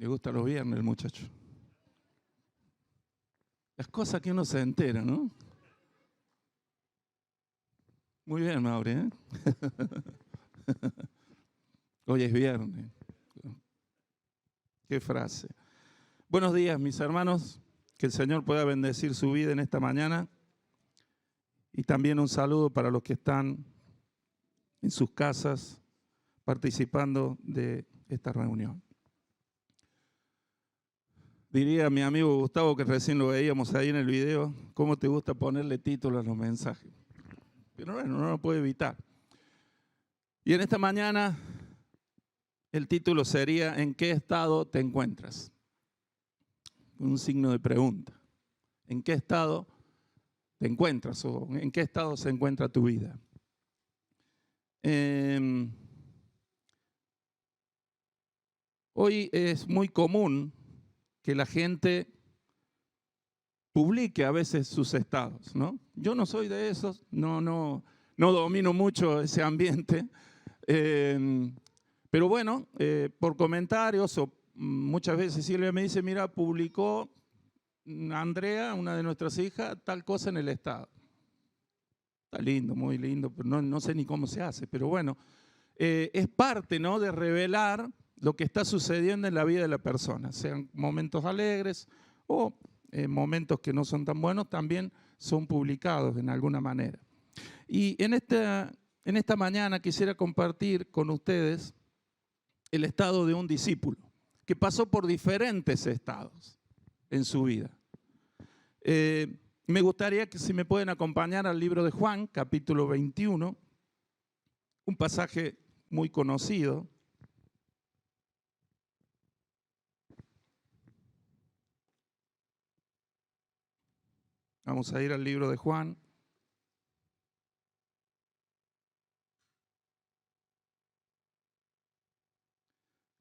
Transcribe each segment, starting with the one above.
Le gustan los viernes el muchacho. Las cosas que uno se entera, ¿no? Muy bien, Mauri, ¿eh? Hoy es viernes. Qué frase. Buenos días, mis hermanos. Que el Señor pueda bendecir su vida en esta mañana. Y también un saludo para los que están en sus casas participando de esta reunión. Diría mi amigo Gustavo, que recién lo veíamos ahí en el video, cómo te gusta ponerle título a los mensajes. Pero bueno, no lo puedo evitar. Y en esta mañana el título sería ¿en qué estado te encuentras? Un signo de pregunta. ¿En qué estado te encuentras o en qué estado se encuentra tu vida? Hoy es muy común que la gente publique a veces sus estados, ¿no? Yo no soy de esos, no domino mucho ese ambiente, pero bueno, por comentarios o muchas veces Silvia me dice, mira, publicó Andrea, una de nuestras hijas, tal cosa en el estado. Está lindo, muy lindo, pero no sé ni cómo se hace, pero bueno, es parte, ¿no?, de revelar lo que está sucediendo en la vida de la persona, sean momentos alegres o momentos que no son tan buenos, también son publicados en alguna manera. Y en esta mañana quisiera compartir con ustedes el estado de un discípulo que pasó por diferentes estados en su vida. Me gustaría que si me pueden acompañar al libro de Juan, capítulo 21, un pasaje muy conocido. Vamos a ir al libro de Juan.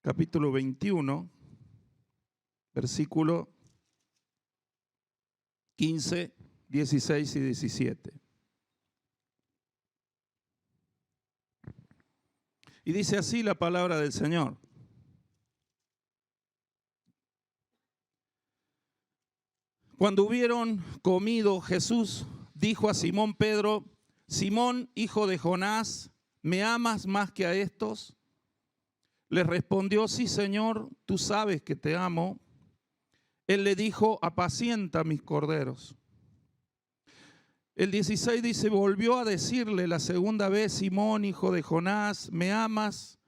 Capítulo 21, versículo 15, 16 y 17. Y dice así la palabra del Señor. Cuando hubieron comido, Jesús dijo a Simón Pedro, Simón, hijo de Jonás, ¿me amas más que a estos? Le respondió, sí, Señor, tú sabes que te amo. Él le dijo, apacienta mis corderos. El 16 dice, volvió a decirle la segunda vez, Simón, hijo de Jonás, ¿me amas?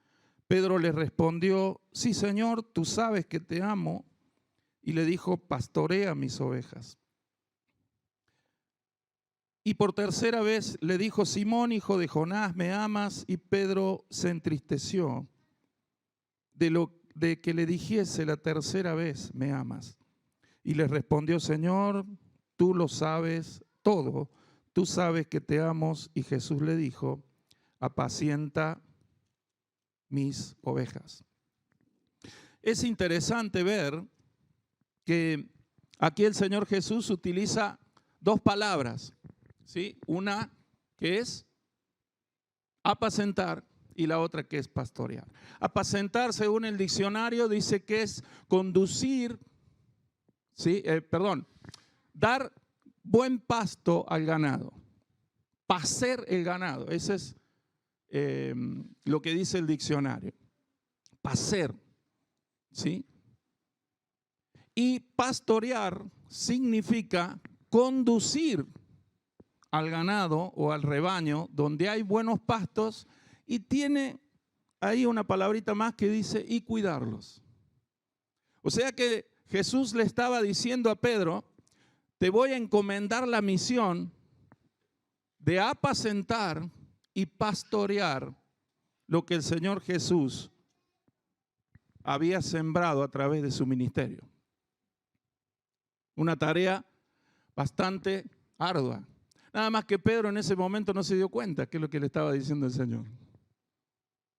Pedro le respondió, sí, Señor, tú sabes que te amo. Y le dijo, pastorea mis ovejas. Y por tercera vez le dijo, Simón, hijo de Jonás, ¿me amas? Y Pedro se entristeció de que le dijese la tercera vez, ¿me amas? Y le respondió, Señor, tú lo sabes todo, tú sabes que te amo. Y Jesús le dijo, apacienta mis ovejas. Es interesante ver que aquí el Señor Jesús utiliza dos palabras, ¿sí? Una que es apacentar y la otra que es pastorear. Apacentar, según el diccionario, dice que es conducir, ¿sí? Dar buen pasto al ganado, pacer el ganado, ese es lo que dice el diccionario, pacer, ¿sí? Y pastorear significa conducir al ganado o al rebaño donde hay buenos pastos y tiene ahí una palabrita más que dice y cuidarlos. O sea que Jesús le estaba diciendo a Pedro, te voy a encomendar la misión de apacentar y pastorear lo que el Señor Jesús había sembrado a través de su ministerio. Una tarea bastante ardua. Nada más que Pedro en ese momento no se dio cuenta que es lo que le estaba diciendo el Señor.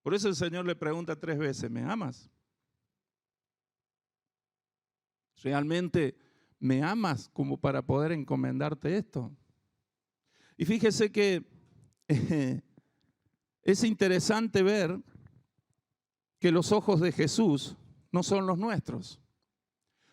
Por eso el Señor le pregunta 3 veces, ¿me amas? ¿Realmente me amas como para poder encomendarte esto? Y fíjese que es interesante ver que los ojos de Jesús no son los nuestros.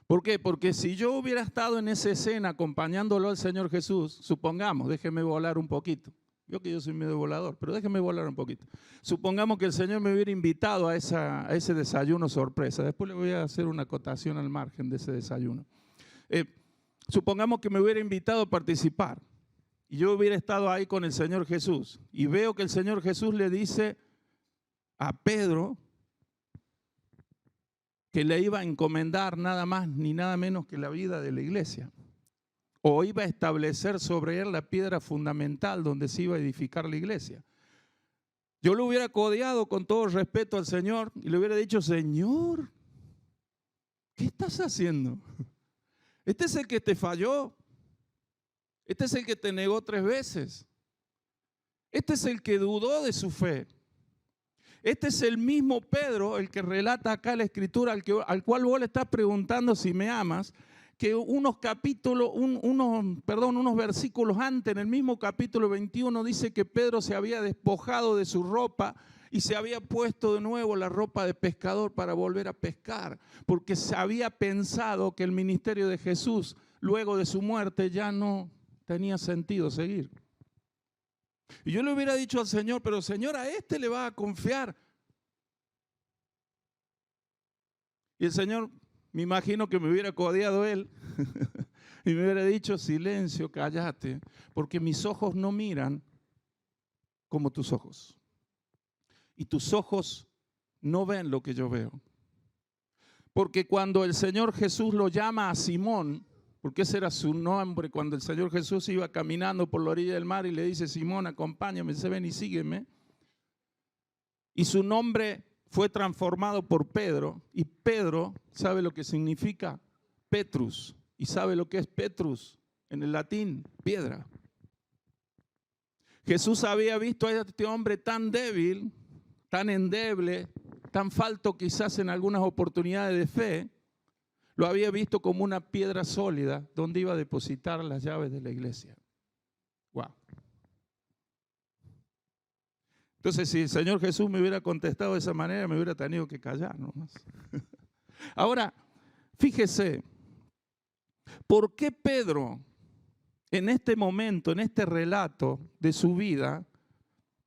¿Por qué? Porque si yo hubiera estado en esa escena acompañándolo al Señor Jesús, supongamos, déjeme volar un poquito. Yo que yo soy medio volador, pero déjeme volar un poquito. Supongamos que el Señor me hubiera invitado a ese desayuno sorpresa. Después le voy a hacer una acotación al margen de ese desayuno. Supongamos que me hubiera invitado a participar y yo hubiera estado ahí con el Señor Jesús y veo que el Señor Jesús le dice a Pedro que le iba a encomendar nada más ni nada menos que la vida de la iglesia. O iba a establecer sobre él la piedra fundamental donde se iba a edificar la iglesia. Yo lo hubiera codeado con todo respeto al Señor y le hubiera dicho, Señor, ¿qué estás haciendo? Este es el que te falló. Este es el que te negó 3 veces. Este es el que dudó de su fe. Este es el mismo Pedro, el que relata acá la escritura, al cual vos le estás preguntando si me amas, que unos versículos antes, en el mismo capítulo 21, dice que Pedro se había despojado de su ropa y se había puesto de nuevo la ropa de pescador para volver a pescar, porque se había pensado que el ministerio de Jesús, luego de su muerte, ya no tenía sentido seguir. Y yo le hubiera dicho al Señor, pero Señor, a este le va a confiar. Y el Señor, me imagino que me hubiera codeado él y me hubiera dicho, silencio, cállate, porque mis ojos no miran como tus ojos. Y tus ojos no ven lo que yo veo. Porque cuando el Señor Jesús lo llama a Simón, porque ese era su nombre, cuando el Señor Jesús iba caminando por la orilla del mar y le dice, Simón, acompáñame, se ven y sígueme. Y su nombre fue transformado por Pedro, y Pedro sabe lo que significa Petrus, y sabe lo que es Petrus en el latín, piedra. Jesús había visto a este hombre tan débil, tan endeble, tan falto quizás en algunas oportunidades de fe, lo había visto como una piedra sólida donde iba a depositar las llaves de la iglesia. Wow. Entonces, si el Señor Jesús me hubiera contestado de esa manera, me hubiera tenido que callar nomás. Ahora, fíjese, ¿por qué Pedro en este momento, en este relato de su vida,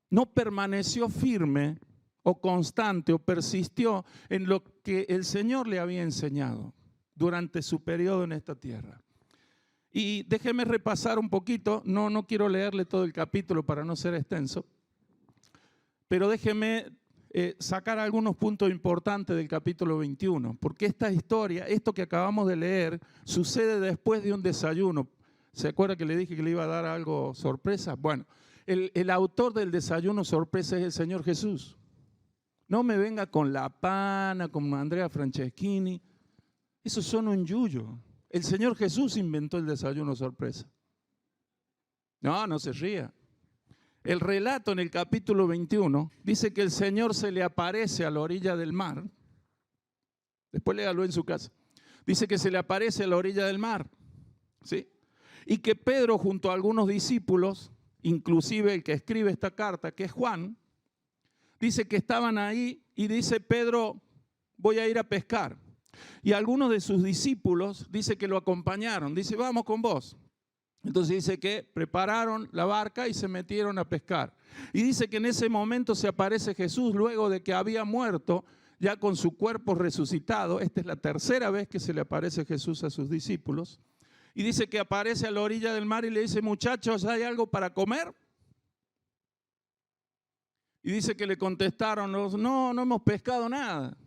no permaneció firme o constante o persistió en lo que el Señor le había enseñado durante su periodo en esta tierra? Y déjeme repasar un poquito, no quiero leerle todo el capítulo para no ser extenso, pero déjeme sacar algunos puntos importantes del capítulo 21, porque esta historia, esto que acabamos de leer, sucede después de un desayuno. ¿Se acuerda que le dije que le iba a dar algo sorpresa? Bueno, el autor del desayuno sorpresa es el Señor Jesús. No me venga con la pana, con Andrea Franceschini. Esos son un yuyo. El Señor Jesús inventó el desayuno sorpresa. No se ría. El relato en el capítulo 21 dice que el Señor se le aparece a la orilla del mar. Después léalo en su casa. Dice que se le aparece a la orilla del mar. ¿Sí? Y que Pedro junto a algunos discípulos, inclusive el que escribe esta carta, que es Juan, dice que estaban ahí y dice Pedro, voy a ir a pescar. Y algunos de sus discípulos dice que lo acompañaron, dice vamos con vos. Entonces dice que prepararon la barca y se metieron a pescar. Y dice que en ese momento se aparece Jesús luego de que había muerto ya con su cuerpo resucitado. Esta es la tercera vez que se le aparece Jesús a sus discípulos. Y dice que aparece a la orilla del mar y le dice, muchachos, ¿hay algo para comer? Y dice que le contestaron, no hemos pescado nada.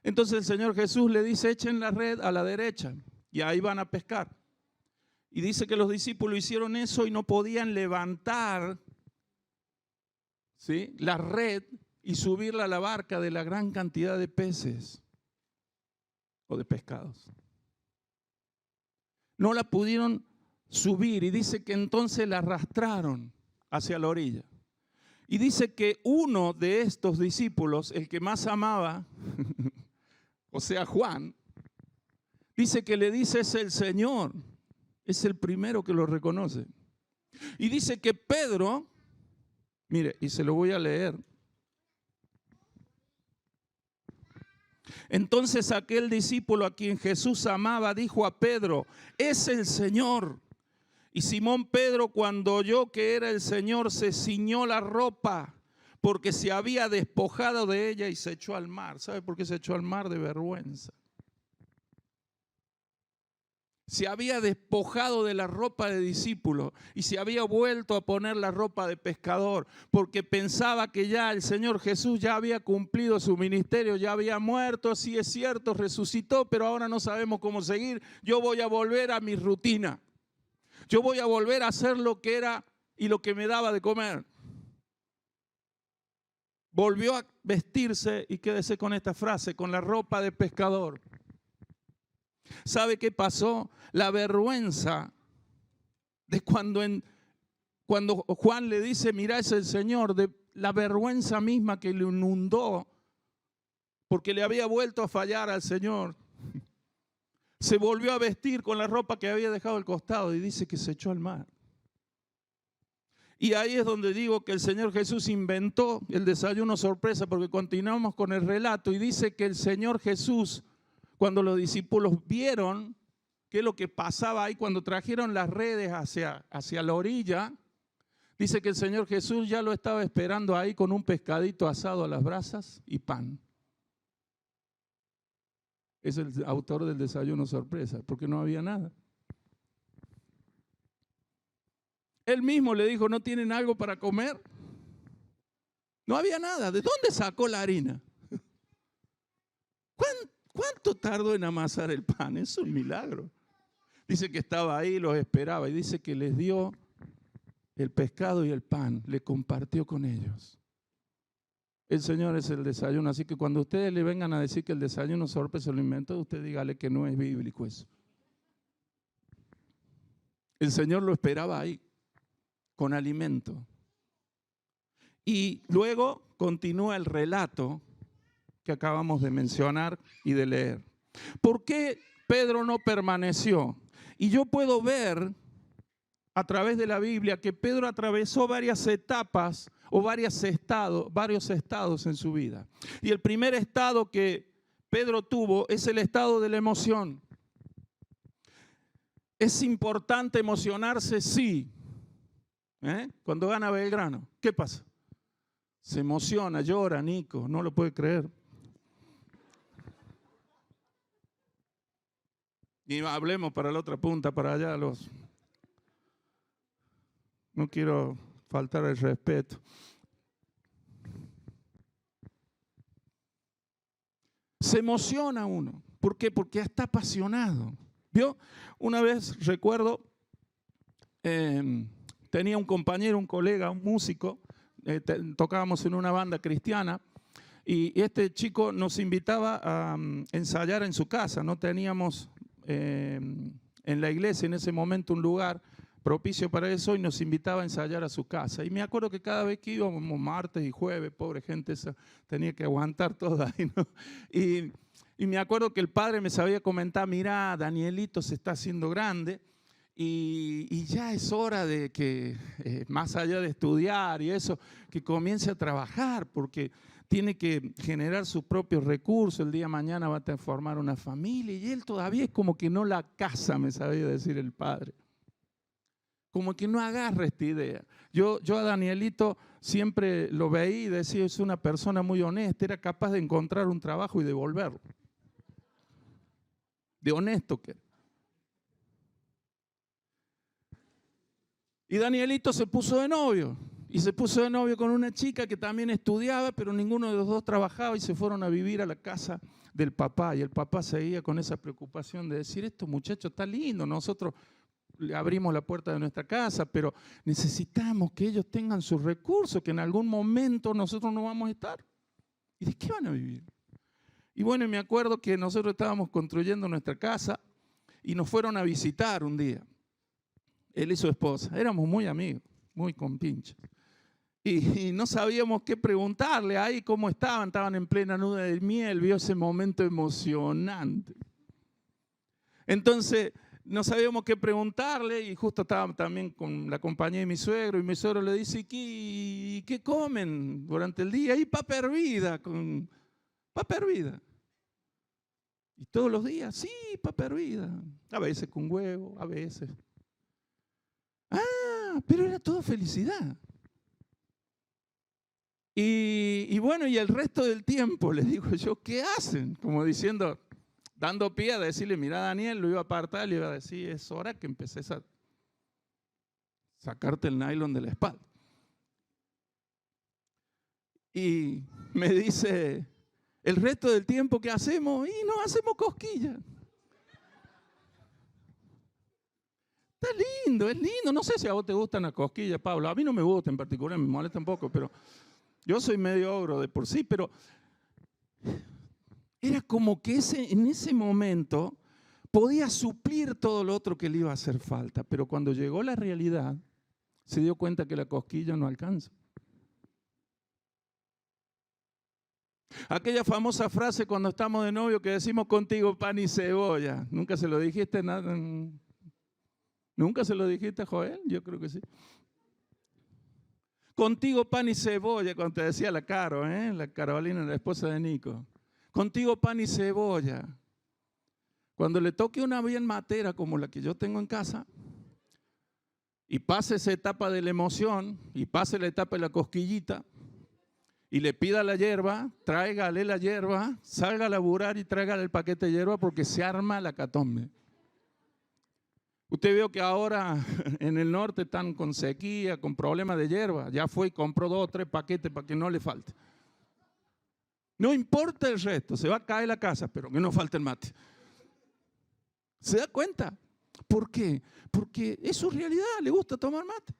Entonces el Señor Jesús le dice, echen la red a la derecha y ahí van a pescar. Y dice que los discípulos hicieron eso y no podían levantar, ¿sí?, la red y subirla a la barca de la gran cantidad de peces o de pescados. No la pudieron subir y dice que entonces la arrastraron hacia la orilla. Y dice que uno de estos discípulos, el que más amaba, o sea Juan, dice que le dice es el Señor, es el primero que lo reconoce. Y dice que Pedro, mire, y se lo voy a leer. Entonces aquel discípulo a quien Jesús amaba dijo a Pedro: es el Señor. Y Simón Pedro, cuando oyó que era el Señor, se ciñó la ropa porque se había despojado de ella y se echó al mar. ¿Sabe por qué se echó al mar? De vergüenza. Se había despojado de la ropa de discípulo y se había vuelto a poner la ropa de pescador, porque pensaba que ya el Señor Jesús ya había cumplido su ministerio, ya había muerto, sí es cierto, resucitó, pero ahora no sabemos cómo seguir. Yo voy a volver a mi rutina. Yo voy a volver a hacer lo que era y lo que me daba de comer. Volvió a vestirse, y quédese con esta frase, con la ropa de pescador. ¿Sabe qué pasó? La vergüenza de cuando Juan le dice: mirá, es el Señor, de la vergüenza misma que le inundó porque le había vuelto a fallar al Señor. Se volvió a vestir con la ropa que había dejado al costado y dice que se echó al mar. Y ahí es donde digo que el Señor Jesús inventó el desayuno sorpresa, porque continuamos con el relato y dice que el Señor Jesús, cuando los discípulos vieron qué es lo que pasaba ahí, cuando trajeron las redes hacia la orilla, dice que el Señor Jesús ya lo estaba esperando ahí con un pescadito asado a las brasas y pan. Es el autor del desayuno sorpresa, porque no había nada. Él mismo le dijo: ¿no tienen algo para comer? No había nada. ¿De dónde sacó la harina? ¿Cuánto tardó en amasar el pan? Es un milagro. Dice que estaba ahí, los esperaba, y dice que les dio el pescado y el pan, le compartió con ellos. El Señor es el desayuno, así que cuando ustedes le vengan a decir que el desayuno sorpresa lo inventó, usted dígale que no es bíblico eso. El Señor lo esperaba ahí, con alimento. Y luego continúa el relato que acabamos de mencionar y de leer. ¿Por qué Pedro no permaneció? Y yo puedo ver a través de la Biblia que Pedro atravesó varias etapas o varios estados en su vida. Y el primer estado que Pedro tuvo es el estado de la emoción. ¿Es importante emocionarse? Sí. Cuando gana Belgrano, ¿qué pasa? Se emociona, llora, Nico, no lo puede creer. Y hablemos para la otra punta, para allá no quiero faltar el respeto. Se emociona uno. ¿Por qué? Porque está apasionado. ¿Vio? Una vez recuerdo, tenía un compañero, un colega, un músico, tocábamos en una banda cristiana, y este chico nos invitaba a ensayar en su casa. No teníamos en la iglesia en ese momento un lugar propicio para eso, y nos invitaba a ensayar a su casa. Y me acuerdo que cada vez que íbamos, martes y jueves, pobre gente esa, tenía que aguantar todo ahí, ¿no? Y me acuerdo que el padre me sabía comentar: mirá, Danielito se está haciendo grande y ya es hora de que, más allá de estudiar y eso, que comience a trabajar, porque tiene que generar sus propios recursos. El día de mañana va a formar una familia, y él todavía es como que no la casa, me sabía decir el padre. Como que no agarra esta idea. Yo a Danielito siempre lo veía y decía: es una persona muy honesta, era capaz de encontrar un trabajo y devolverlo. De honesto que era. Y Danielito se puso de novio. Y se puso de novio con una chica que también estudiaba, pero ninguno de los dos trabajaba, y se fueron a vivir a la casa del papá. Y el papá seguía con esa preocupación de decir: estos muchachos están lindos, nosotros le abrimos la puerta de nuestra casa, pero necesitamos que ellos tengan sus recursos, que en algún momento nosotros no vamos a estar. ¿Y de qué van a vivir? Y bueno, me acuerdo que nosotros estábamos construyendo nuestra casa y nos fueron a visitar un día, él y su esposa. Éramos muy amigos, muy compinches. Y no sabíamos qué preguntarle ahí, cómo estaban en plena luna de miel, vio ese momento emocionante. Entonces, no sabíamos qué preguntarle, y justo estábamos también con la compañía de mi suegro, y mi suegro le dice: ¿y qué comen durante el día? Y papa hervida, papa hervida. Y todos los días, sí, papa hervida. A veces con huevo, a veces. Ah, pero era todo felicidad. Y bueno, y el resto del tiempo, les digo yo, ¿qué hacen? Como diciendo, dando pie a decirle, mira Daniel, lo iba a apartar, le iba a decir, es hora que empeces a sacarte el nylon de la espalda. Y me dice, el resto del tiempo que hacemos, y no hacemos cosquillas. Está lindo, es lindo. No sé si a vos te gustan las cosquillas, Pablo. A mí no me gusta en particular, me molesta un poco, pero yo soy medio ogro de por sí, pero era como que en ese momento podía suplir todo lo otro que le iba a hacer falta. Pero cuando llegó la realidad, se dio cuenta que la cosquilla no alcanza. Aquella famosa frase cuando estamos de novio que decimos contigo pan y cebolla. ¿Nunca se lo dijiste nada? ¿Nunca se lo dijiste a Joel? Yo creo que sí. Contigo pan y cebolla, cuando te decía la Caro, la Carolina, la esposa de Nico. Contigo pan y cebolla. Cuando le toque una bien matera como la que yo tengo en casa, y pase esa etapa de la emoción, y pase la etapa de la cosquillita, y le pida la hierba, tráigale la hierba, salga a laburar y tráigale el paquete de hierba porque se arma la catombe. Usted vio que ahora en el norte están con sequía, con problemas de hierba. Ya fue y compró 2 o 3 paquetes para que no le falte. No importa el resto, se va a caer la casa, pero que no falte el mate. ¿Se da cuenta? ¿Por qué? Porque es su realidad, le gusta tomar mate.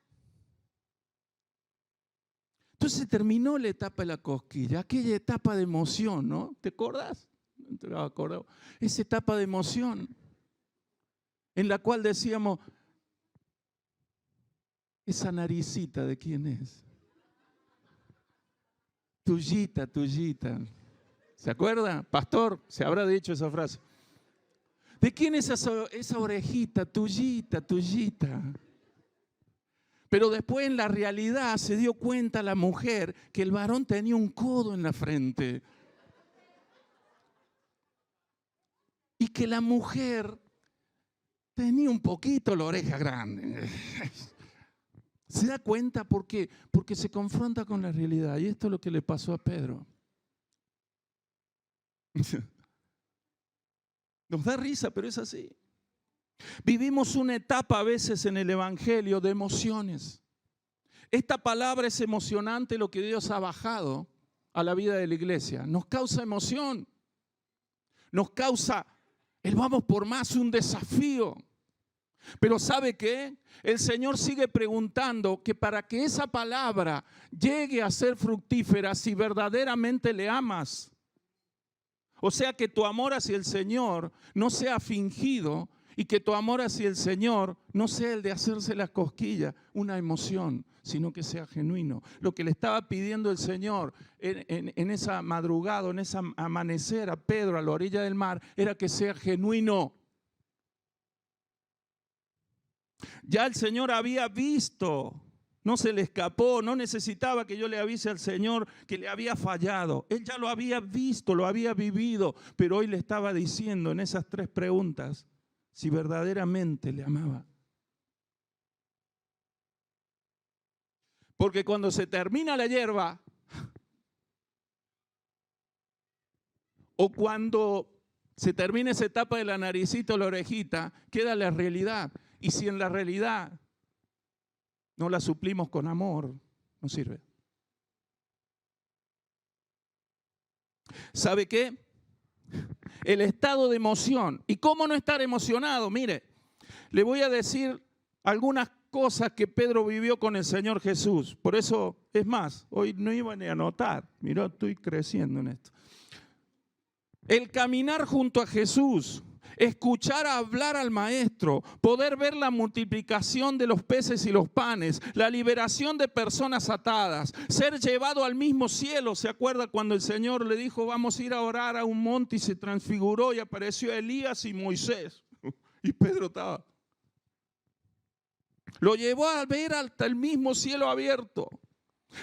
Entonces terminó la etapa de la cosquilla, aquella etapa de emoción, ¿no? ¿Te acordás? No te acordás. Esa etapa de emoción en la cual decíamos, esa naricita de quién es. Tuyita, tuyita. ¿Se acuerda? Pastor, se habrá dicho esa frase. ¿De quién es esa orejita? Tuyita, tuyita. Pero después en la realidad se dio cuenta la mujer que el varón tenía un codo en la frente. Y que la mujer tenía un poquito la oreja grande. ¿Se da cuenta por qué? Porque se confronta con la realidad. Y esto es lo que le pasó a Pedro. Nos da risa, pero es así. Vivimos una etapa a veces en el Evangelio de emociones. Esta palabra es emocionante, lo que Dios ha bajado a la vida de la iglesia. Nos causa emoción. Nos causa el vamos por más, un desafío. Pero ¿sabe qué? El Señor sigue preguntando que para que esa palabra llegue a ser fructífera, si verdaderamente le amas. O sea, que tu amor hacia el Señor no sea fingido y que tu amor hacia el Señor no sea el de hacerse las cosquillas, una emoción, sino que sea genuino. Lo que le estaba pidiendo el Señor en esa madrugada, en ese amanecer a Pedro a la orilla del mar, era que sea genuino. Ya el Señor había visto, no se le escapó, no necesitaba que yo le avise al Señor que le había fallado. Él ya lo había visto, lo había vivido, pero hoy le estaba diciendo en esas 3 preguntas si verdaderamente le amaba. Porque cuando se termina la hierba o cuando se termina esa etapa de la naricita o la orejita, queda la realidad. Y si en la realidad no la suplimos con amor, no sirve. ¿Sabe qué? El estado de emoción. ¿Y cómo no estar emocionado? Mire, le voy a decir algunas cosas que Pedro vivió con el Señor Jesús. Por eso, es más, hoy no iba ni a anotar. Mirá, estoy creciendo en esto. El caminar junto a Jesús, escuchar hablar al Maestro, poder ver la multiplicación de los peces y los panes, la liberación de personas atadas, ser llevado al mismo cielo. ¿Se acuerda cuando el Señor le dijo, vamos a ir a orar a un monte, y se transfiguró y apareció Elías y Moisés? Y Pedro estaba. Lo llevó a ver hasta el mismo cielo abierto.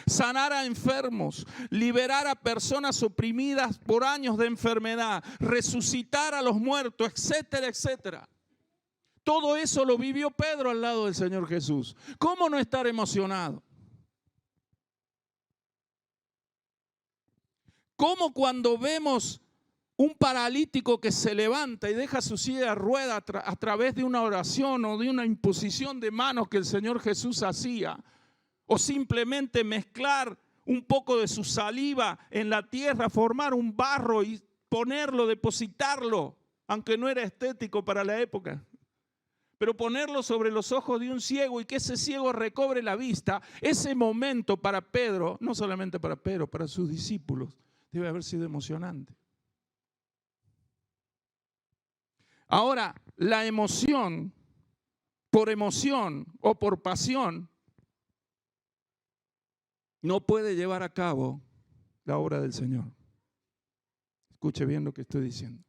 sanar a enfermos, liberar a personas oprimidas por años de enfermedad, resucitar a los muertos, etcétera, etcétera. Todo eso lo vivió Pedro al lado del Señor Jesús. ¿Cómo no estar emocionado? ¿Cómo cuando vemos un paralítico que se levanta y deja su silla de ruedas a través de una oración o de una imposición de manos que el Señor Jesús hacía, o simplemente mezclar un poco de su saliva en la tierra, formar un barro y ponerlo, depositarlo, aunque no era estético para la época, pero ponerlo sobre los ojos de un ciego y que ese ciego recobre la vista? Ese momento para Pedro, no solamente para Pedro, para sus discípulos, debe haber sido emocionante. Ahora, la emoción, por emoción o por pasión, no puede llevar a cabo la obra del Señor. Escuche bien lo que estoy diciendo.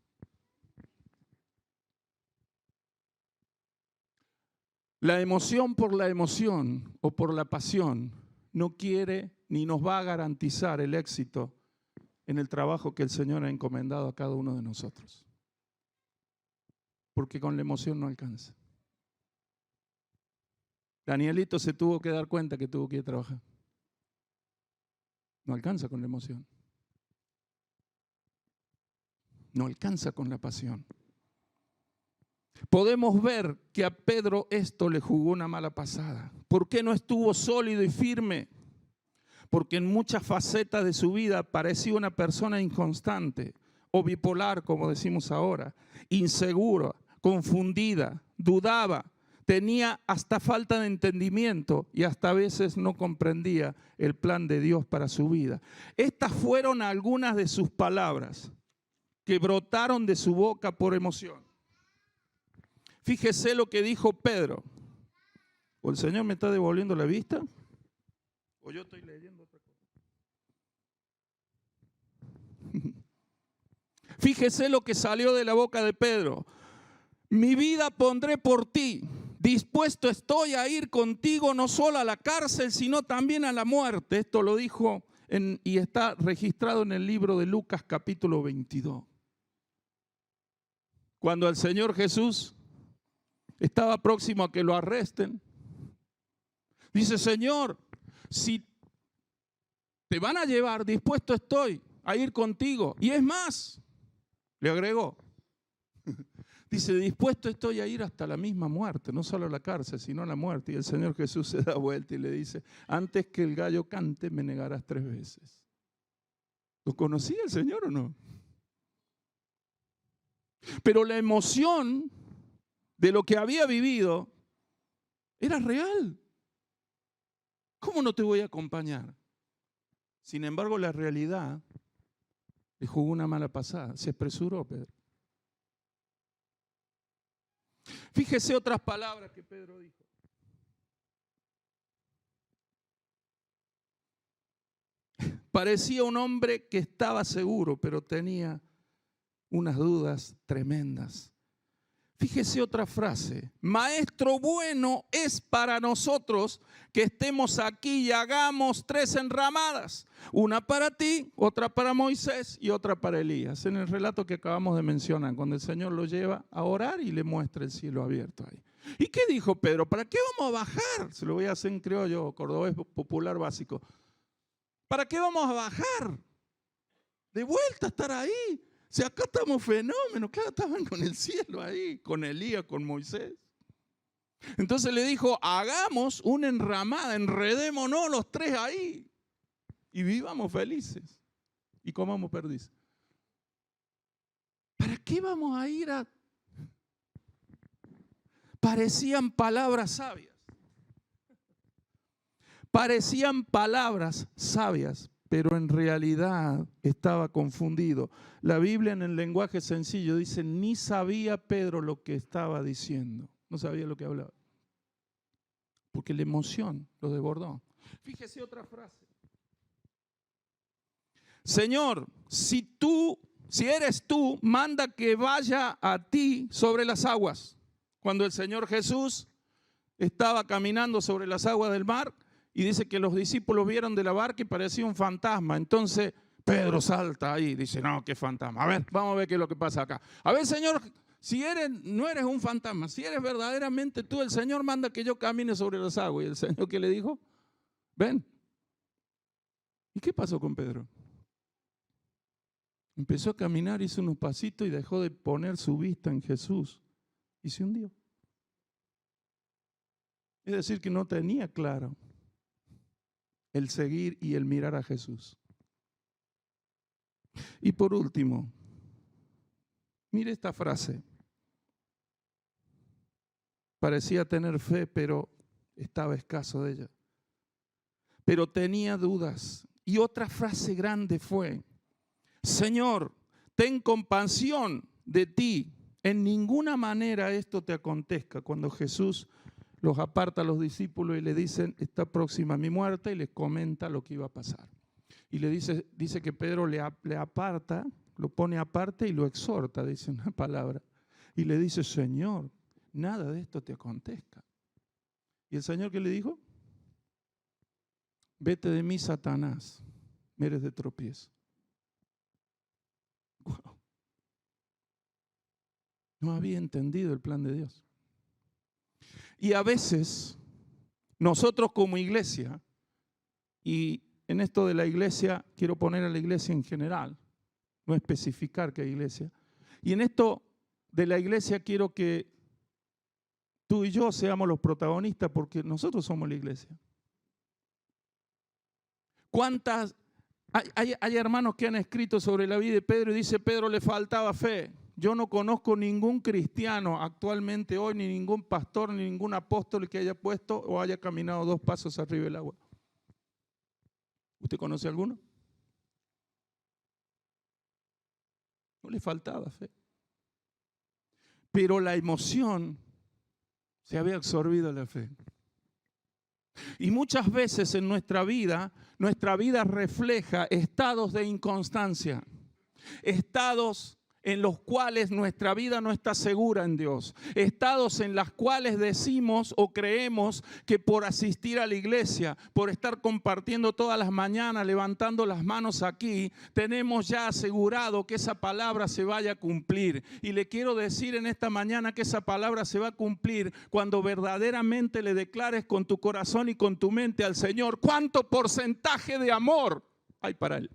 La emoción por la emoción o por la pasión no quiere ni nos va a garantizar el éxito en el trabajo que el Señor ha encomendado a cada uno de nosotros. Porque con la emoción no alcanza. Danielito se tuvo que dar cuenta que tuvo que ir a trabajar. No alcanza con la emoción. No alcanza con la pasión. Podemos ver que a Pedro esto le jugó una mala pasada. ¿Por qué no estuvo sólido y firme? Porque en muchas facetas de su vida parecía una persona inconstante o bipolar, como decimos ahora, insegura, confundida, dudaba, tenía hasta falta de entendimiento y hasta a veces no comprendía el plan de Dios para su vida. Estas fueron algunas de sus palabras que brotaron de su boca por emoción. Fíjese lo que dijo Pedro. ¿O el Señor me está devolviendo la vista? ¿O yo estoy leyendo otra cosa? Fíjese lo que salió de la boca de Pedro. Mi vida pondré por ti. Dispuesto estoy a ir contigo no solo a la cárcel, sino también a la muerte. Esto lo dijo y está registrado en el libro de Lucas capítulo 22. Cuando el Señor Jesús estaba próximo a que lo arresten, dice: Señor, si te van a llevar, dispuesto estoy a ir contigo. Y es más, le agregó, dice: dispuesto estoy a ir hasta la misma muerte, no solo a la cárcel, sino a la muerte. Y el Señor Jesús se da vuelta y le dice: antes que el gallo cante, me negarás 3 veces. ¿Lo conocía el Señor o no? Pero la emoción de lo que había vivido era real. ¿Cómo no te voy a acompañar? Sin embargo, la realidad le jugó una mala pasada. Se apresuró Pedro. Fíjese otras palabras que Pedro dijo. Parecía un hombre que estaba seguro, pero tenía unas dudas tremendas. Fíjese otra frase: maestro bueno es para nosotros que estemos aquí y hagamos 3 enramadas, una para ti, otra para Moisés y otra para Elías. En el relato que acabamos de mencionar, cuando el Señor lo lleva a orar y le muestra el cielo abierto ahí. ¿Y qué dijo Pedro? ¿Para qué vamos a bajar? Se lo voy a hacer en criollo, cordobés popular básico. ¿Para qué vamos a bajar? De vuelta a estar ahí. Si acá estamos fenómenos, claro, estaban con el cielo ahí, con Elías, con Moisés. Entonces le dijo: hagamos una enramada, enredémonos los 3 ahí y vivamos felices y comamos perdiz. ¿Para qué vamos a ir a...? Parecían palabras sabias. Parecían palabras sabias, pero en realidad estaba confundido. La Biblia en el lenguaje sencillo dice: ni sabía Pedro lo que estaba diciendo. No sabía lo que hablaba. Porque la emoción lo desbordó. Fíjese otra frase. Señor, si eres tú, manda que vaya a ti sobre las aguas. Cuando el Señor Jesús estaba caminando sobre las aguas del mar y dice que los discípulos vieron de la barca y parecía un fantasma. Entonces Pedro salta ahí, dice, no, qué fantasma. A ver, vamos a ver qué es lo que pasa acá. A ver, Señor, si no eres un fantasma, si eres verdaderamente tú, el Señor manda que yo camine sobre las aguas. ¿Y el Señor qué le dijo? Ven. ¿Y qué pasó con Pedro? Empezó a caminar, hizo unos pasitos y dejó de poner su vista en Jesús y se hundió. Es decir, que no tenía claro el seguir y el mirar a Jesús. Y por último, mire esta frase. Parecía tener fe, pero estaba escaso de ella. Pero tenía dudas. Y otra frase grande fue, Señor, ten compasión de ti. En ninguna manera esto te acontezca. Cuando Jesús los aparta a los discípulos y le dicen, está próxima mi muerte, y les comenta lo que iba a pasar. Y le dice que Pedro le aparta, lo pone aparte y lo exhorta, dice una palabra. Y le dice, Señor, nada de esto te acontezca. ¿Y el Señor qué le dijo? Vete de mí, Satanás, me eres de tropiezo. Wow. No había entendido el plan de Dios. Y a veces, nosotros como iglesia, y en esto de la iglesia, quiero poner a la iglesia en general, no especificar qué iglesia. Y en esto de la iglesia quiero que tú y yo seamos los protagonistas porque nosotros somos la iglesia. ¿Cuántas? Hay hermanos que han escrito sobre la vida de Pedro y dice, Pedro le faltaba fe. Yo no conozco ningún cristiano actualmente hoy, ni ningún pastor, ni ningún apóstol que haya puesto o haya caminado 2 pasos arriba del agua. ¿Usted conoce alguno? No le faltaba fe. Pero la emoción se había absorbido la fe. Y muchas veces en nuestra vida refleja estados de inconstancia, estados en los cuales nuestra vida no está segura en Dios, estados en los cuales decimos o creemos que por asistir a la iglesia, por estar compartiendo todas las mañanas, levantando las manos aquí, tenemos ya asegurado que esa palabra se vaya a cumplir. Y le quiero decir en esta mañana que esa palabra se va a cumplir cuando verdaderamente le declares con tu corazón y con tu mente al Señor cuánto porcentaje de amor hay para Él.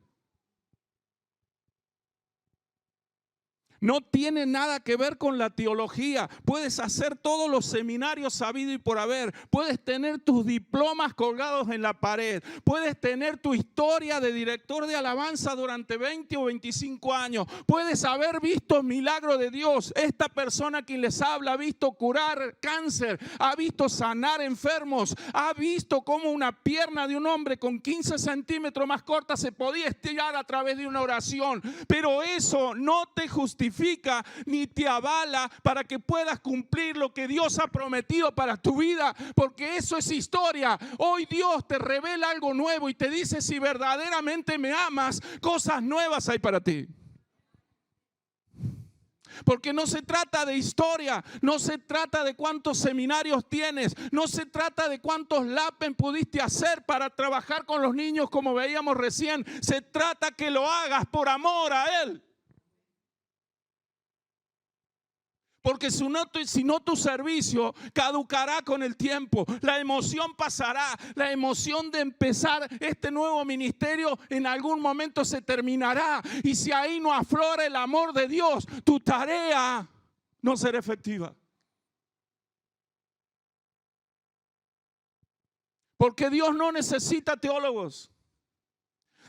No tiene nada que ver con la teología. Puedes hacer todos los seminarios sabidos y por haber. Puedes tener tus diplomas colgados en la pared. Puedes tener tu historia de director de alabanza durante 20 o 25 años. Puedes haber visto milagro de Dios. Esta persona quien les habla ha visto curar cáncer, ha visto sanar enfermos, ha visto cómo una pierna de un hombre con 15 centímetros más corta se podía estirar a través de una oración. Pero eso no te justifica ni te avala para que puedas cumplir lo que Dios ha prometido para tu vida, porque eso es historia. Hoy Dios te revela algo nuevo y te dice, si verdaderamente me amas, cosas nuevas hay para ti. Porque no se trata de historia, no se trata de cuántos seminarios tienes, no se trata de cuántos LAPEN pudiste hacer para trabajar con los niños como veíamos recién. Se trata que lo hagas por amor a Él. Porque si no tu servicio caducará con el tiempo. La emoción pasará. La emoción de empezar este nuevo ministerio en algún momento se terminará. Y si ahí no aflora el amor de Dios, tu tarea no será efectiva. Porque Dios no necesita teólogos.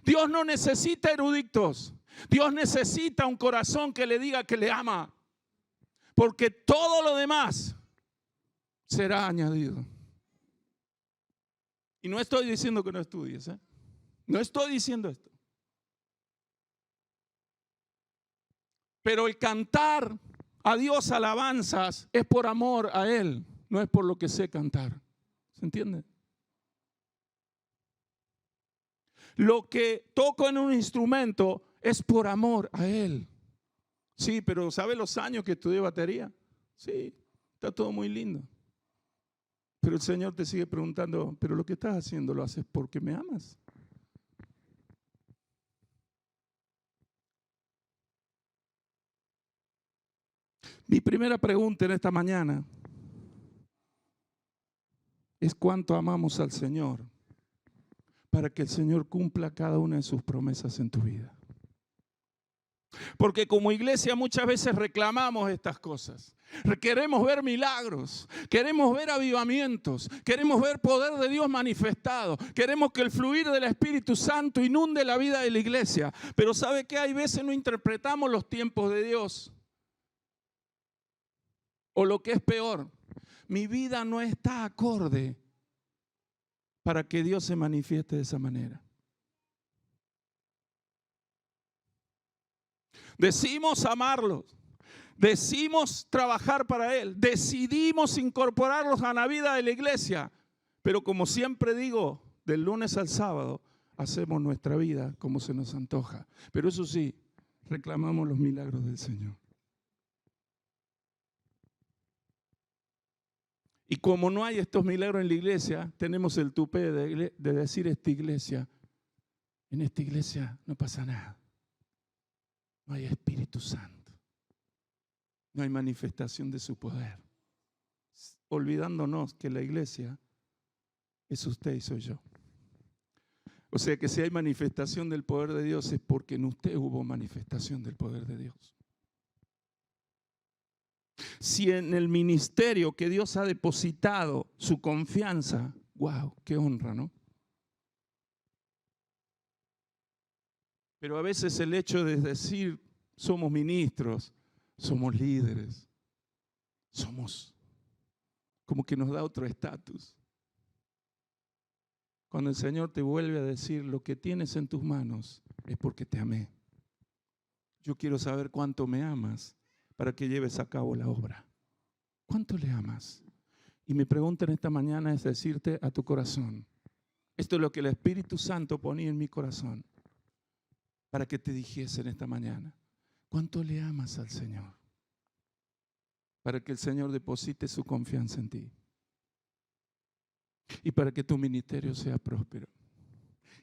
Dios no necesita eruditos. Dios necesita un corazón que le diga que le ama. Porque todo lo demás será añadido. Y no estoy diciendo que no estudies, ¿eh? No estoy diciendo esto. Pero el cantar a Dios alabanzas es por amor a Él, no es por lo que sé cantar. ¿Se entiende? Lo que toco en un instrumento es por amor a Él. Sí, pero ¿sabe los años que estudié batería? Sí, está todo muy lindo. Pero el Señor te sigue preguntando, pero lo que estás haciendo lo haces porque me amas. Mi primera pregunta en esta mañana es cuánto amamos al Señor para que el Señor cumpla cada una de sus promesas en tu vida. Porque como iglesia muchas veces reclamamos estas cosas. Queremos ver milagros, queremos ver avivamientos, queremos ver poder de Dios manifestado, queremos que el fluir del Espíritu Santo inunde la vida de la iglesia. Pero ¿sabe qué? Hay veces no interpretamos los tiempos de Dios. O lo que es peor, mi vida no está acorde para que Dios se manifieste de esa manera. Decimos amarlos, decimos trabajar para Él, decidimos incorporarlos a la vida de la iglesia, pero como siempre digo, del lunes al sábado hacemos nuestra vida como se nos antoja. Pero eso sí, reclamamos los milagros del Señor. Y como no hay estos milagros en la iglesia, tenemos el tupé de decir en esta iglesia no pasa nada. No hay Espíritu Santo. No hay manifestación de su poder. Olvidándonos que la iglesia es usted y soy yo. O sea que si hay manifestación del poder de Dios es porque en usted hubo manifestación del poder de Dios. Si en el ministerio que Dios ha depositado su confianza, wow, qué honra, ¿no? Pero a veces el hecho de decir somos ministros, somos líderes, somos como que nos da otro estatus. Cuando el Señor te vuelve a decir lo que tienes en tus manos es porque te amé. Yo quiero saber cuánto me amas para que lleves a cabo la obra. ¿Cuánto le amas? Y mi pregunta en esta mañana es decirte a tu corazón. Esto es lo que el Espíritu Santo ponía en mi corazón para que te dijese en esta mañana. ¿Cuánto le amas al Señor? Para que el Señor deposite su confianza en ti. Y para que tu ministerio sea próspero.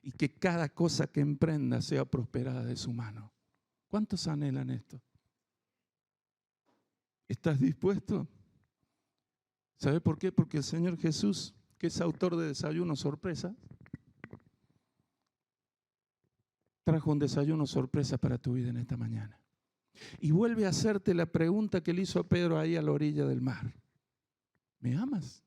Y que cada cosa que emprenda sea prosperada de su mano. ¿Cuántos anhelan esto? ¿Estás dispuesto? ¿Sabe por qué? Porque el Señor Jesús, que es autor de desayuno sorpresa, trajo un desayuno sorpresa para tu vida en esta mañana. Y vuelve a hacerte la pregunta que le hizo a Pedro ahí a la orilla del mar. ¿Me amas?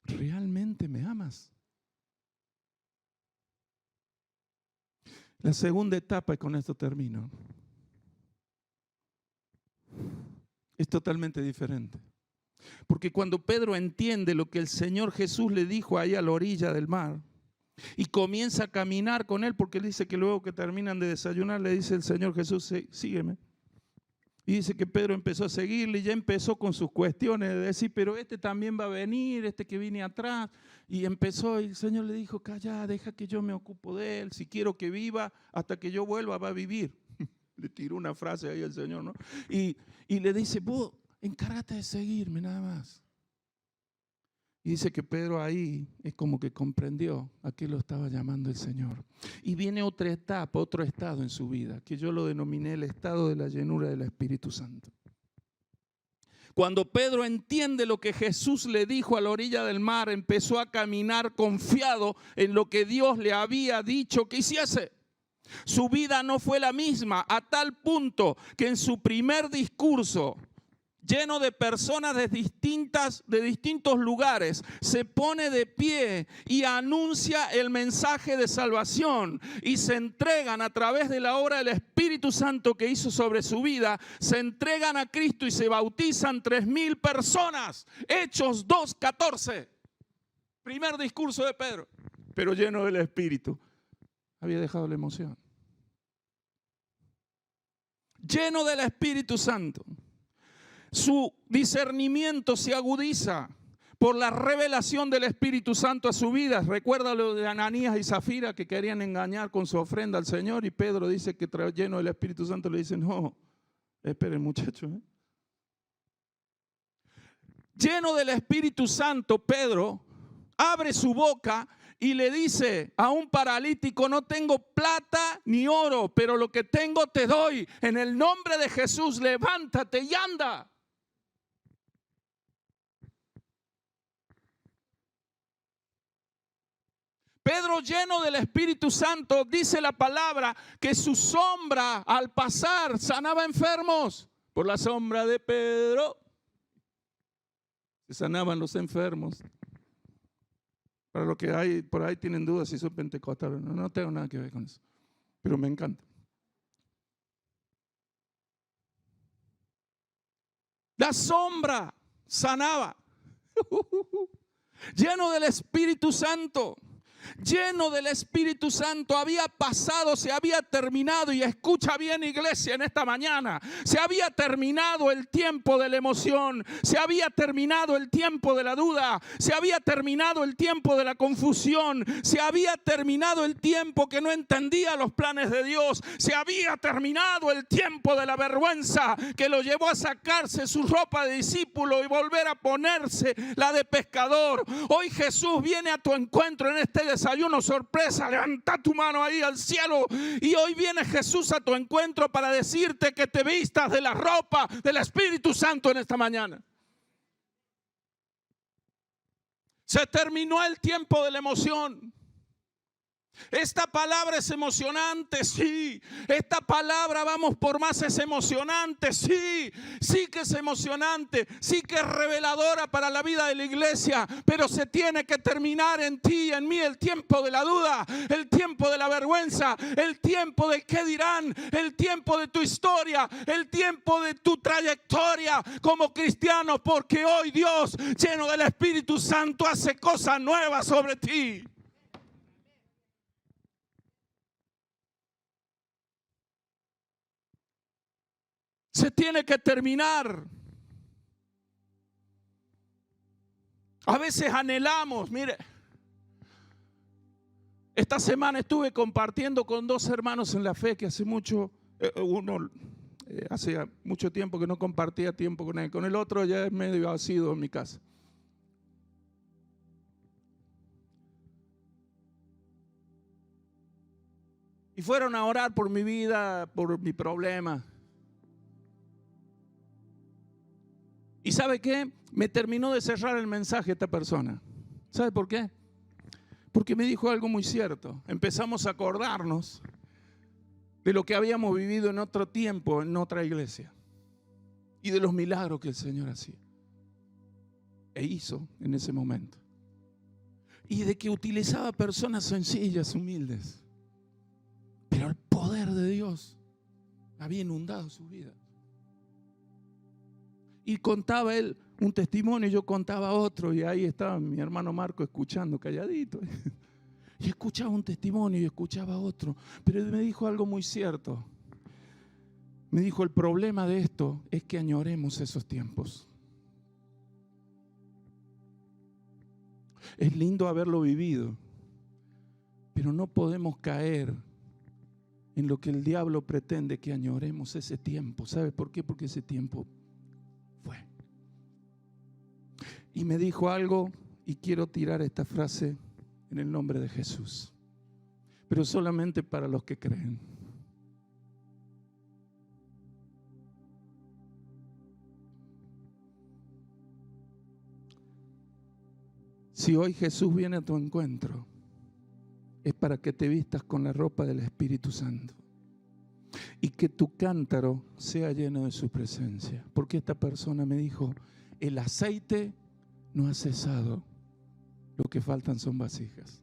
¿Realmente me amas? La segunda etapa, y con esto termino, es totalmente diferente. Porque cuando Pedro entiende lo que el Señor Jesús le dijo ahí a la orilla del mar y comienza a caminar con él, porque él dice que luego que terminan de desayunar le dice el Señor Jesús, sígueme. Y dice que Pedro empezó a seguirle y ya empezó con sus cuestiones de decir, pero este también va a venir, este que viene atrás. Y empezó y el Señor le dijo, calla, deja que yo me ocupo de él. Si quiero que viva, hasta que yo vuelva va a vivir. Le tiró una frase ahí al Señor, ¿no? Y le dice, vos encárgate de seguirme nada más. Y dice que Pedro ahí es como que comprendió a qué lo estaba llamando el Señor. Y viene otra etapa, otro estado en su vida, que yo lo denominé el estado de la llenura del Espíritu Santo. Cuando Pedro entiende lo que Jesús le dijo a la orilla del mar, empezó a caminar confiado en lo que Dios le había dicho que hiciese. Su vida no fue la misma, a tal punto que en su primer discurso, lleno de personas de distintos lugares, se pone de pie y anuncia el mensaje de salvación y se entregan a través de la obra del Espíritu Santo que hizo sobre su vida, se entregan a Cristo y se bautizan 3,000 personas. Hechos 2:14. Primer discurso de Pedro, pero lleno del Espíritu. Había dejado la emoción. Lleno del Espíritu Santo. Su discernimiento se agudiza por la revelación del Espíritu Santo a su vida. Recuerda lo de Ananías y Zafira que querían engañar con su ofrenda al Señor y Pedro dice que lleno del Espíritu Santo le dice, no, esperen muchachos, lleno del Espíritu Santo, Pedro abre su boca y le dice a un paralítico: no tengo plata ni oro, pero lo que tengo te doy. En el nombre de Jesús, levántate y anda. Pedro, lleno del Espíritu Santo, dice la palabra que su sombra al pasar sanaba enfermos. Por la sombra de Pedro se sanaban los enfermos. Para los que hay por ahí tienen dudas si soy pentecostal, no tengo nada que ver con eso, pero me encanta. La sombra sanaba. Lleno del Espíritu Santo. Lleno del Espíritu Santo, había pasado, se había terminado, y escucha bien, iglesia, en esta mañana, se había terminado el tiempo de la emoción, se había terminado el tiempo de la duda, se había terminado el tiempo de la confusión, se había terminado el tiempo que no entendía los planes de Dios, se había terminado el tiempo de la vergüenza que lo llevó a sacarse su ropa de discípulo y volver a ponerse la de pescador. Hoy Jesús viene a tu encuentro en este desayuno sorpresa. Levanta tu mano ahí al cielo, y hoy viene Jesús a tu encuentro para decirte que te vistas de la ropa del Espíritu Santo en esta mañana. Se terminó el tiempo de la emoción. Esta palabra es emocionante, sí. Esta palabra, vamos por más, es emocionante, sí. Sí que es emocionante, sí que es reveladora para la vida de la iglesia. Pero se tiene que terminar en ti y en mí el tiempo de la duda, el tiempo de la vergüenza, el tiempo de qué dirán, el tiempo de tu historia, el tiempo de tu trayectoria como cristiano. Porque hoy Dios, lleno del Espíritu Santo, hace cosas nuevas sobre ti. Se tiene que terminar. A veces anhelamos, mire, esta semana estuve compartiendo con dos hermanos en la fe que hace mucho, hace mucho tiempo que no compartía tiempo con él. Con el otro ya es medio asiduo en mi casa. Y fueron a orar por mi vida, por mi problema. ¿Y sabe qué? Me terminó de cerrar el mensaje esta persona. ¿Sabe por qué? Porque me dijo algo muy cierto. Empezamos a acordarnos de lo que habíamos vivido en otro tiempo, en otra iglesia, y de los milagros que el Señor hacía e hizo en ese momento, y de que utilizaba personas sencillas, humildes, pero el poder de Dios había inundado su vida. Y contaba él un testimonio, yo contaba otro, y ahí estaba mi hermano Marco escuchando calladito. Y escuchaba un testimonio y escuchaba otro. Pero él me dijo algo muy cierto. Me dijo: el problema de esto es que añoremos esos tiempos. Es lindo haberlo vivido, pero no podemos caer en lo que el diablo pretende, que añoremos ese tiempo. ¿Sabe por qué? Porque ese tiempo fue. Y me dijo algo, y quiero tirar esta frase en el nombre de Jesús, pero solamente para los que creen. Si hoy Jesús viene a tu encuentro, es para que te vistas con la ropa del Espíritu Santo y que tu cántaro sea lleno de su presencia. Porque esta persona me dijo: el aceite no ha cesado, lo que faltan son vasijas.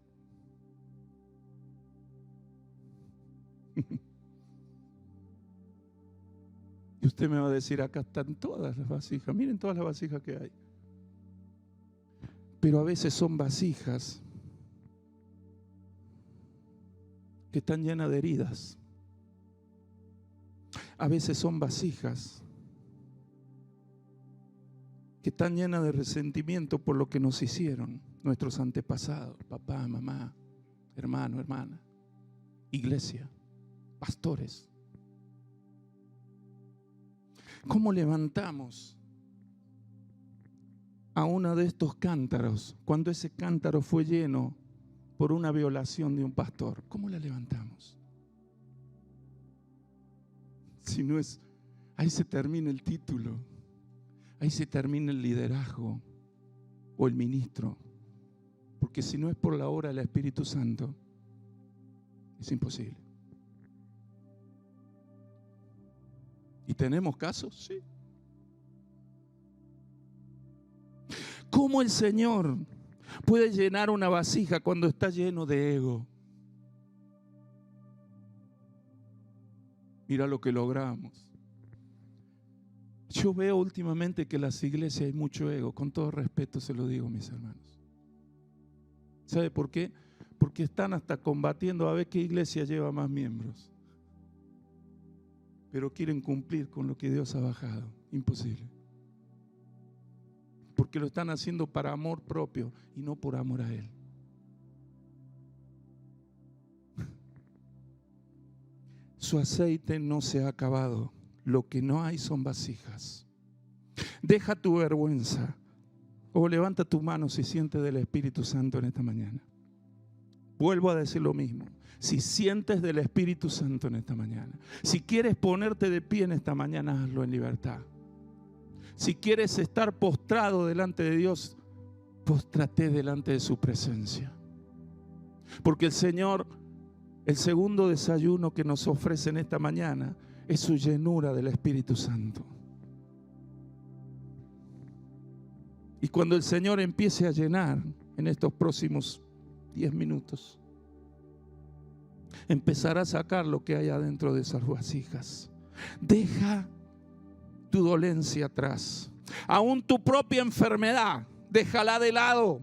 Y usted me va a decir: acá están todas las vasijas, miren todas las vasijas que hay. Pero a veces son vasijas que están llenas de heridas. A veces son vasijas que están llenas de resentimiento por lo que nos hicieron nuestros antepasados, papá, mamá, hermano, hermana, iglesia, pastores. ¿Cómo levantamos a uno de estos cántaros, cuando ese cántaro fue lleno por una violación de un pastor, ¿cómo la levantamos? Si no es, ahí se termina el título, ahí se termina el liderazgo o el ministro, porque si no es por la obra del Espíritu Santo, es imposible. ¿Y tenemos casos? Sí. ¿Cómo el Señor puede llenar una vasija cuando está lleno de ego? Mira lo que logramos. Yo veo últimamente que en las iglesias hay mucho ego. Con todo respeto se lo digo, mis hermanos. ¿Sabe por qué? Porque están hasta combatiendo a ver qué iglesia lleva más miembros. Pero quieren cumplir con lo que Dios ha bajado. Imposible. Porque lo están haciendo para amor propio y no por amor a Él. Su aceite no se ha acabado. Lo que no hay son vasijas. Deja tu vergüenza. O levanta tu mano si sientes del Espíritu Santo en esta mañana. Vuelvo a decir lo mismo. Si sientes del Espíritu Santo en esta mañana. Si quieres ponerte de pie en esta mañana, hazlo en libertad. Si quieres estar postrado delante de Dios, póstrate delante de su presencia. Porque el Señor, el segundo desayuno que nos ofrece en esta mañana es su llenura del Espíritu Santo. Y cuando el Señor empiece a llenar en estos próximos 10 minutos, empezará a sacar lo que hay adentro de esas vasijas. Deja tu dolencia atrás. Aún tu propia enfermedad, déjala de lado.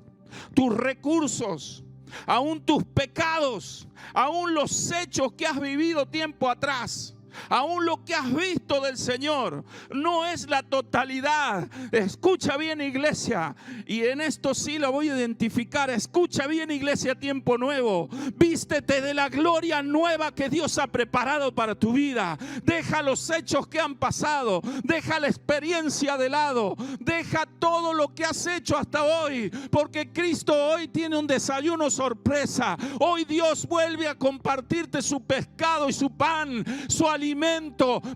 Tus recursos, aún tus pecados, aún los hechos que has vivido tiempo atrás. Aún lo que has visto del Señor no es la totalidad. Escucha bien, iglesia, y en esto sí lo voy a identificar. Escucha bien, iglesia, tiempo nuevo. Vístete de la gloria nueva que Dios ha preparado para tu vida. Deja los hechos que han pasado, deja la experiencia de lado, deja todo lo que has hecho hasta hoy, porque Cristo hoy tiene un desayuno sorpresa. Hoy Dios vuelve a compartirte su pescado y su pan, su alimento,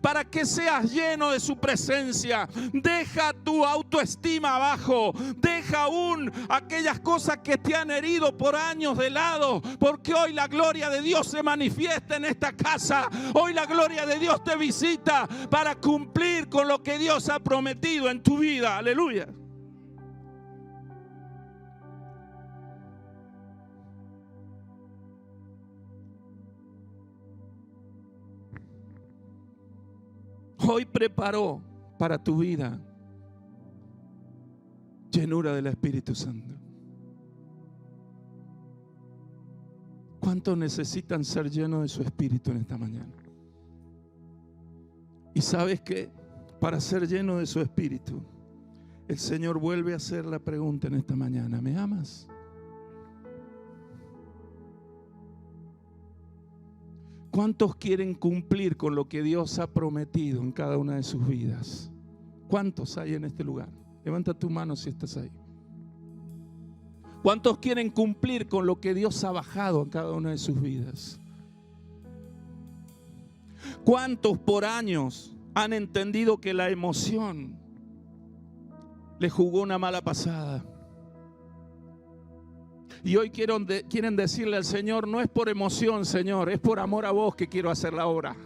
para que seas lleno de su presencia. Deja tu autoestima abajo. Deja aún aquellas cosas que te han herido por años de lado, porque hoy la gloria de Dios se manifiesta en esta casa. Hoy la gloria de Dios te visita para cumplir con lo que Dios ha prometido en tu vida. Aleluya. Hoy preparó para tu vida llenura del Espíritu Santo. ¿Cuántos necesitan ser llenos de su Espíritu en esta mañana? Y sabes que para ser lleno de su Espíritu, el Señor vuelve a hacer la pregunta en esta mañana: ¿me amas? ¿Cuántos quieren cumplir con lo que Dios ha prometido en cada una de sus vidas? ¿Cuántos hay en este lugar? Levanta tu mano si estás ahí. ¿Cuántos quieren cumplir con lo que Dios ha bajado en cada una de sus vidas? ¿Cuántos por años han entendido que la emoción le jugó una mala pasada? Y hoy quieren decirle al Señor: no es por emoción, Señor, es por amor a vos que quiero hacer la obra.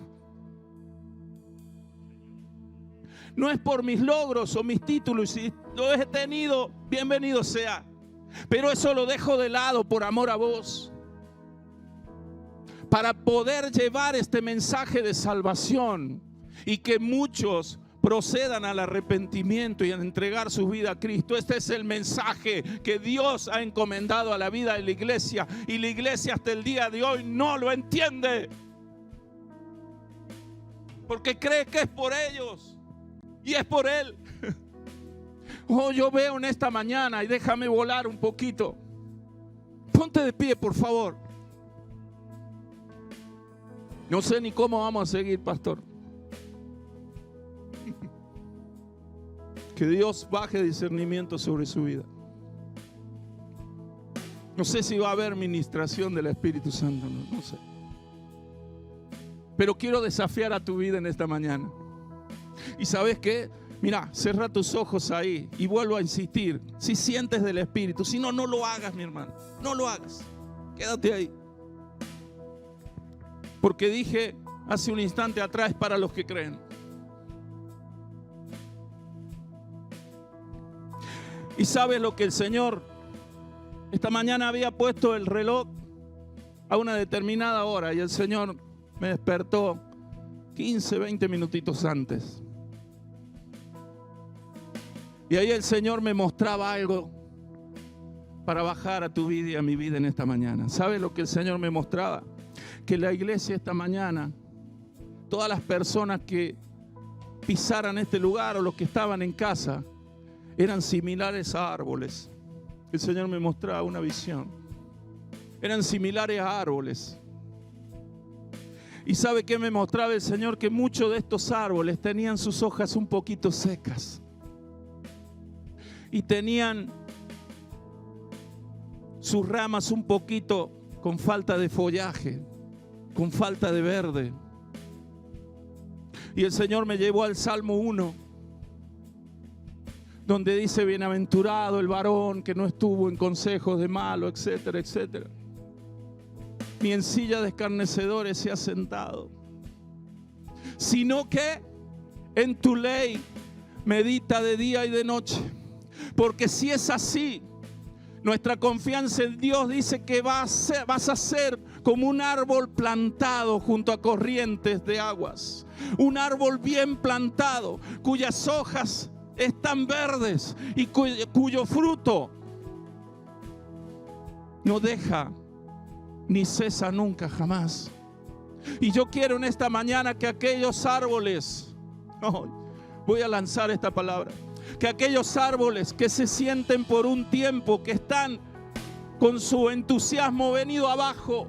No es por mis logros o mis títulos, si los he tenido, bienvenido sea. Pero eso lo dejo de lado por amor a vos. Para poder llevar este mensaje de salvación y que muchos procedan al arrepentimiento y a entregar su vida a Cristo. Este es el mensaje que Dios ha encomendado a la vida de la iglesia, y la iglesia hasta el día de hoy no lo entiende, porque cree que es por ellos y es por Él. Oh, yo veo en esta mañana, y déjame volar un poquito. Ponte de pie, por favor. No sé ni cómo vamos a seguir, pastor. Que Dios baje discernimiento sobre su vida. No sé si va a haber ministración del Espíritu Santo, no sé. Pero quiero desafiar a tu vida en esta mañana. ¿Y sabes qué? Mira, cierra tus ojos ahí y vuelvo a insistir. Si sientes del Espíritu, si no, no lo hagas, mi hermano. No lo hagas. Quédate ahí. Porque dije hace un instante atrás, para los que creen. Y sabes lo que el Señor esta mañana había puesto el reloj a una determinada hora y el Señor me despertó 15, 20 minutitos antes. Y ahí el Señor me mostraba algo para bajar a tu vida y a mi vida en esta mañana. ¿Sabes lo que el Señor me mostraba? Que la iglesia esta mañana, todas las personas que pisaran este lugar o los que estaban en casa, eran similares a árboles. El Señor me mostraba una visión. Eran similares a árboles. ¿Y sabe qué me mostraba el Señor? Que muchos de estos árboles tenían sus hojas un poquito secas. Y tenían sus ramas un poquito con falta de follaje, con falta de verde. Y el Señor me llevó al Salmo 1, donde dice: bienaventurado el varón que no estuvo en consejos de malo, etcétera, etcétera, ni en silla de escarnecedores se ha sentado, sino que en tu ley medita de día y de noche. Porque si es así, nuestra confianza en Dios dice que vas a ser como un árbol plantado junto a corrientes de aguas. Un árbol bien plantado, cuyas hojas están verdes y cuyo fruto no deja ni cesa nunca, jamás. Y yo quiero en esta mañana que aquellos árboles, voy a lanzar esta palabra, que aquellos árboles que se sienten por un tiempo, que están con su entusiasmo venido abajo,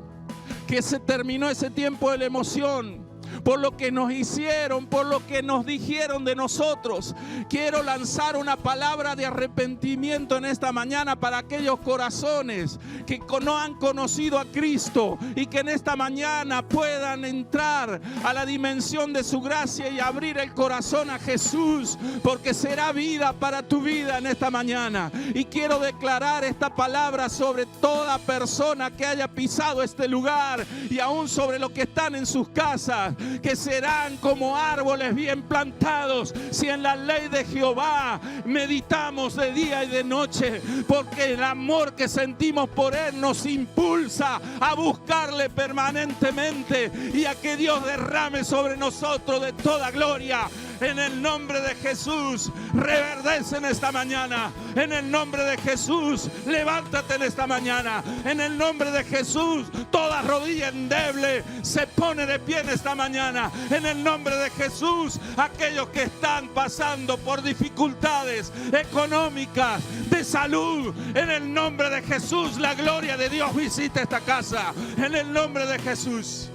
que se terminó ese tiempo de la emoción, por lo que nos hicieron, por lo que nos dijeron de nosotros. Quiero lanzar una palabra de arrepentimiento en esta mañana para aquellos corazones que no han conocido a Cristo y que en esta mañana puedan entrar a la dimensión de su gracia y abrir el corazón a Jesús, porque será vida para tu vida en esta mañana. Y quiero declarar esta palabra sobre toda persona que haya pisado este lugar y aún sobre los que están en sus casas, que serán como árboles bien plantados si en la ley de Jehová meditamos de día y de noche, porque el amor que sentimos por Él nos impulsa a buscarle permanentemente y a que Dios derrame sobre nosotros de toda gloria. En el nombre de Jesús, reverdece en esta mañana. En el nombre de Jesús, levántate en esta mañana. En el nombre de Jesús, toda rodilla endeble se pone de pie en esta mañana. En el nombre de Jesús, aquellos que están pasando por dificultades económicas, de salud, en el nombre de Jesús, la gloria de Dios visita esta casa. En el nombre de Jesús,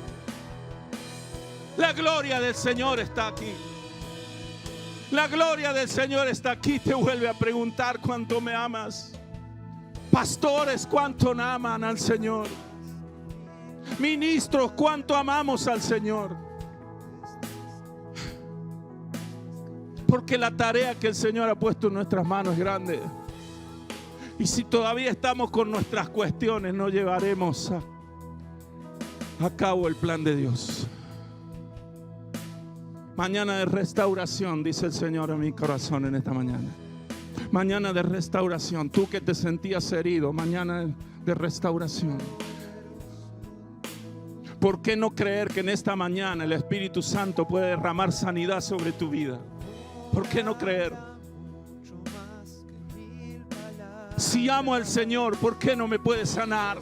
la gloria del Señor está aquí. La gloria del Señor está aquí. Te vuelve a preguntar: ¿cuánto me amas? Pastores, ¿cuánto aman al Señor? Ministros, ¿cuánto amamos al Señor? Porque la tarea que el Señor ha puesto en nuestras manos es grande. Y si todavía estamos con nuestras cuestiones, no llevaremos a cabo el plan de Dios. Mañana de restauración, dice el Señor a mi corazón en esta mañana. Mañana de restauración. Tú que te sentías herido, mañana de restauración. ¿Por qué no creer que en esta mañana el Espíritu Santo puede derramar sanidad sobre tu vida? ¿Por qué no creer? Si amo al Señor, ¿por qué no me puede sanar?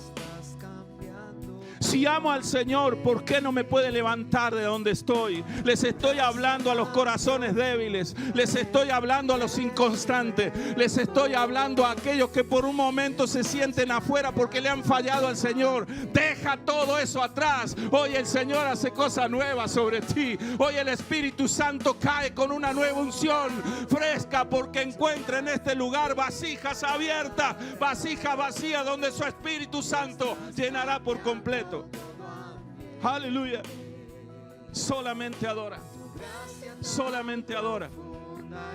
Si amo al Señor, ¿por qué no me puede levantar de donde estoy? Les estoy hablando a los corazones débiles. Les estoy hablando a los inconstantes. Les estoy hablando a aquellos que por un momento se sienten afuera porque le han fallado al Señor. Deja todo eso atrás. Hoy el Señor hace cosas nuevas sobre ti. Hoy el Espíritu Santo cae con una nueva unción fresca, porque encuentra en este lugar vasijas abiertas, vasijas vacías, donde su Espíritu Santo llenará por completo. Aleluya. Solamente adora. Solamente adora.